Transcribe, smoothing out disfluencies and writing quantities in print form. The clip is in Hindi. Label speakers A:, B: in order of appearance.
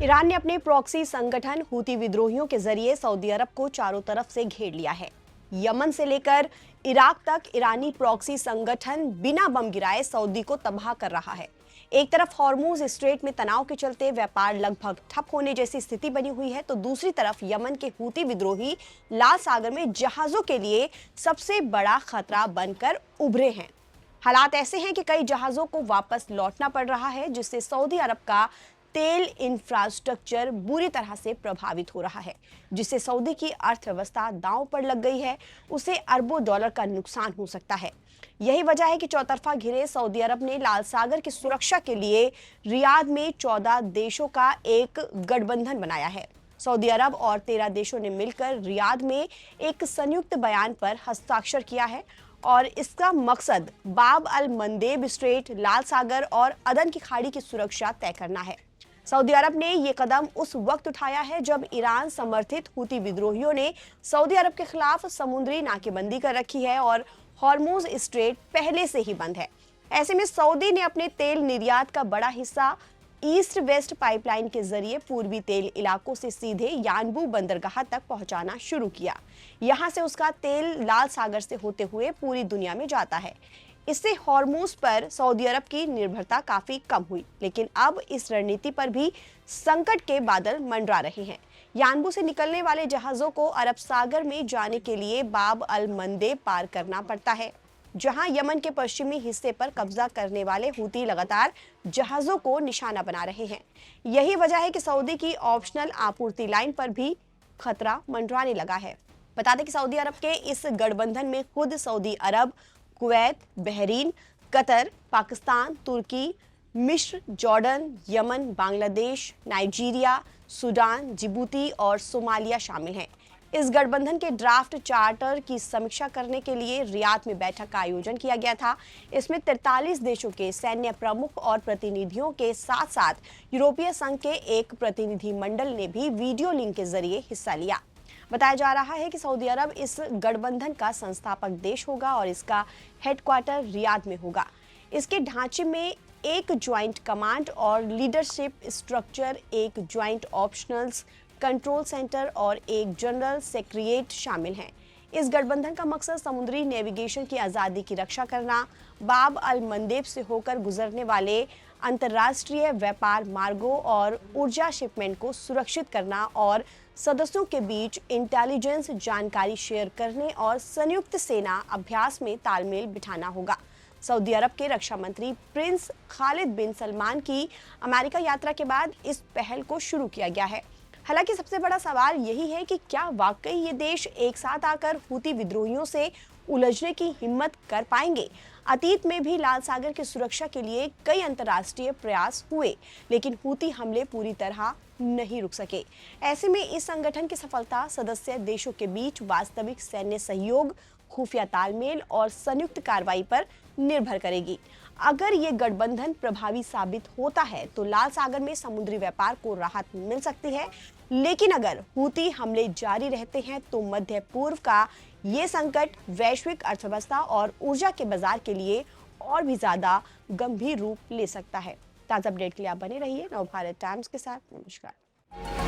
A: ईरान ने अपने प्रॉक्सी संगठन हूती विद्रोहियों के जरिए सऊदी अरब को चारों तरफ से घेर लिया है। यमन से लेकर इराक तक ईरानी प्रॉक्सी संगठन बिना बम गिराए सऊदी को तबाह कर रहा है। एक तरफ हॉर्मुज स्ट्रेट में तनाव के चलते व्यापार लगभग ठप होने जैसी स्थिति बनी हुई है, तो दूसरी तरफ यमन के हूती विद्रोही लाल सागर में जहाजों के लिए सबसे बड़ा खतरा बनकर उभरे हैं। हालात ऐसे हैं कि कई जहाजों को वापस लौटना पड़ रहा है, जिससे सऊदी अरब का तेल इंफ्रास्ट्रक्चर बुरी तरह से प्रभावित हो रहा है, जिससे सऊदी की अर्थव्यवस्था दांव पर लग गई है। उसे अरबों डॉलर का नुकसान हो सकता है। यही वजह है कि चौतरफा घिरे सऊदी अरब ने लाल सागर की सुरक्षा के लिए रियाद में 14 देशों का एक गठबंधन बनाया है। सऊदी अरब और 13 देशों ने मिलकर रियाद में एक संयुक्त बयान पर हस्ताक्षर किया है और इसका मकसद बाब अल मंदेब स्ट्रेट, लाल सागर और अदन की खाड़ी की सुरक्षा तय करना है। सऊदी अरब ने ये कदम उस वक्त उठाया है जब ईरान समर्थित हूती विद्रोहियों ने सऊदी अरब के खिलाफ समुद्री नाकेबंदी कर रखी है और हॉर्मुज स्ट्रेट पहले से ही बंद है। ऐसे में सऊदी ने अपने तेल निर्यात का बड़ा हिस्सा ईस्ट वेस्ट पाइपलाइन के जरिए पूर्वी तेल इलाकों से सीधे यानबू बंदरगाह तक पहुंचाना शुरू किया। यहां से उसका तेल लाल सागर से होते हुए पूरी दुनिया में जाता है। इससे हॉर्मुज पर सऊदी अरब की निर्भरता काफी कम हुई, लेकिन अब इस रणनीति पर भी संकट के बादल मंडरा रहे हैं। यानबू से निकलने वाले जहाजों को अरब सागर में जाने के लिए बाब अल मंदेब पार करना पड़ता है, जहां यमन के पश्चिमी हिस्से पर कब्जा करने वाले हूती लगातार जहाजों को निशाना बना रहे हैं। यही वजह है कि सऊदी की ऑप्शनल आपूर्ति लाइन पर भी खतरा मंडराने लगा है। बता दें कि सऊदी अरब के इस गठबंधन में खुद सऊदी अरब, कुवैत, बहरीन, कतर, पाकिस्तान, तुर्की, मिस्र, Jordan, Yemen, Bangladesh, Nigeria, Sudan, Djibouti और सोमालिया शामिल हैं। इस गठबंधन के ड्राफ्ट चार्टर की समीक्षा करने के लिए रियाद में बैठक का आयोजन किया गया था। इसमें 43 देशों के सैन्य प्रमुख और प्रतिनिधियों के साथ साथ यूरोपीय संघ के एक प्रतिनिधि मंडल ने भी वीडियो लिंक के जरिए हिस्सा लिया। बताया जा रहा है कि सऊदी अरब इस गठबंधन का संस्थापक देश होगा और इसका हेडक्वार्टर रियाद में होगा। इसके ढांचे में एक ज्वाइंट कमांड और लीडरशिप स्ट्रक्चर, एक ज्वाइंट ऑप्शनल्स कंट्रोल सेंटर और एक जनरल सेक्रेटरीट शामिल हैं। इस गठबंधन का मकसद समुद्री नेविगेशन की आज़ादी की रक्षा करना, बाब अल मंदेब से होकर गुजरने वाले अंतर्राष्ट्रीय व्यापार मार्गों और ऊर्जा शिपमेंट को सुरक्षित करना और सदस्यों के बीच इंटेलिजेंस जानकारी शेयर करने और संयुक्त सेना अभ्यास में तालमेल बिठाना होगा। सऊदी अरब के रक्षा मंत्री प्रिंस खालिद बिन सलमान की अमेरिका यात्रा के बाद इस पहल को शुरू किया गया है। हालांकि सबसे बड़ा सवाल यही है कि क्या वाकई ये देश एक साथ आकर हूती विद्रोहियों से उलझने की हिम्मत कर पाएंगे। अतीत में भी लाल सागर की सुरक्षा के लिए कई अंतर्राष्ट्रीय प्रयास हुए, लेकिन हूती हमले पूरी तरह नहीं रुक सके। ऐसे में इस संगठन की सफलता सदस्य देशों के बीच वास्तविक सैन्य सहयोग, खुफिया तालमेल और संयुक्त कार्रवाई पर निर्भर करेगी। अगर ये गठबंधन प्रभावी साबित होता है तो लाल सागर में समुद्री व्यापार को राहत मिल सकती है, लेकिन अगर हूती हमले जारी रहते हैं तो मध्य पूर्व का ये संकट वैश्विक अर्थव्यवस्था और ऊर्जा के बाजार के लिए और भी ज्यादा गंभीर रूप ले सकता है। ताजा अपडेट के लिए आप बने रहिए नवभारत टाइम्स के साथ। नमस्कार।